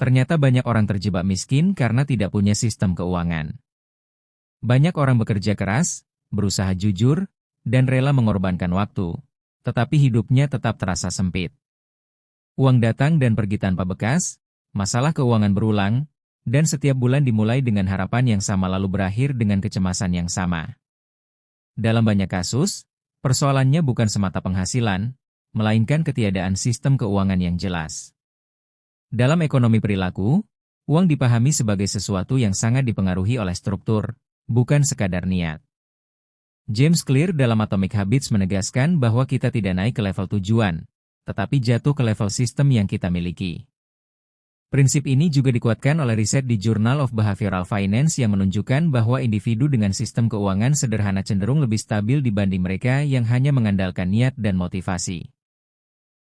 Ternyata banyak orang terjebak miskin karena tidak punya sistem keuangan. Banyak orang bekerja keras, berusaha jujur, dan rela mengorbankan waktu, tetapi hidupnya tetap terasa sempit. Uang datang dan pergi tanpa bekas, masalah keuangan berulang, dan setiap bulan dimulai dengan harapan yang sama lalu berakhir dengan kecemasan yang sama. Dalam banyak kasus, persoalannya bukan semata penghasilan, melainkan ketiadaan sistem keuangan yang jelas. Dalam ekonomi perilaku, uang dipahami sebagai sesuatu yang sangat dipengaruhi oleh struktur, bukan sekadar niat. James Clear dalam Atomic Habits menegaskan bahwa kita tidak naik ke level tujuan, tetapi jatuh ke level sistem yang kita miliki. Prinsip ini juga dikuatkan oleh riset di Journal of Behavioral Finance yang menunjukkan bahwa individu dengan sistem keuangan sederhana cenderung lebih stabil dibanding mereka yang hanya mengandalkan niat dan motivasi.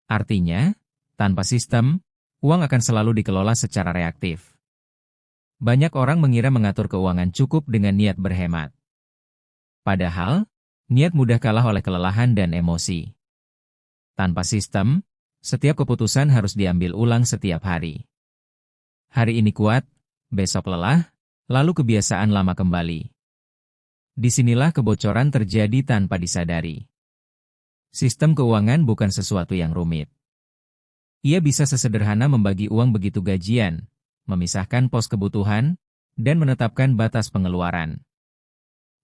Artinya, tanpa sistem, uang akan selalu dikelola secara reaktif. Banyak orang mengira mengatur keuangan cukup dengan niat berhemat. Padahal, niat mudah kalah oleh kelelahan dan emosi. Tanpa sistem, setiap keputusan harus diambil ulang setiap hari. Hari ini kuat, besok lelah, lalu kebiasaan lama kembali. Disinilah kebocoran terjadi tanpa disadari. Sistem keuangan bukan sesuatu yang rumit. Ia bisa sesederhana membagi uang begitu gajian, memisahkan pos kebutuhan, dan menetapkan batas pengeluaran.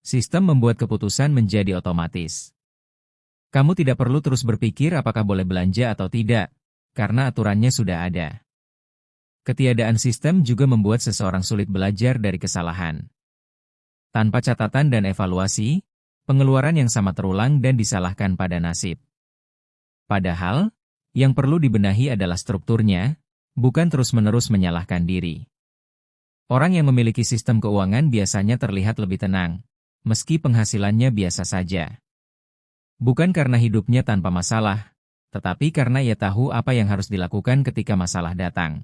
Sistem membuat keputusan menjadi otomatis. Kamu tidak perlu terus berpikir apakah boleh belanja atau tidak, karena aturannya sudah ada. Ketiadaan sistem juga membuat seseorang sulit belajar dari kesalahan. Tanpa catatan dan evaluasi, pengeluaran yang sama terulang dan disalahkan pada nasib. Padahal, yang perlu dibenahi adalah strukturnya, bukan terus-menerus menyalahkan diri. Orang yang memiliki sistem keuangan biasanya terlihat lebih tenang, meski penghasilannya biasa saja. Bukan karena hidupnya tanpa masalah, tetapi karena ia tahu apa yang harus dilakukan ketika masalah datang.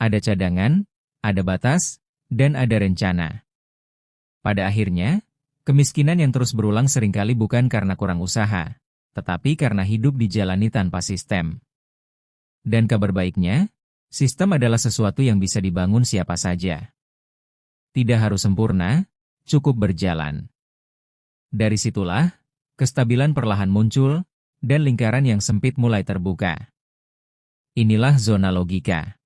Ada cadangan, ada batas, dan ada rencana. Pada akhirnya, kemiskinan yang terus berulang seringkali bukan karena kurang usaha, tetapi karena hidup dijalani tanpa sistem. Dan kabar baiknya, sistem adalah sesuatu yang bisa dibangun siapa saja. Tidak harus sempurna, cukup berjalan. Dari situlah, kestabilan perlahan muncul, dan lingkaran yang sempit mulai terbuka. Inilah zona logika.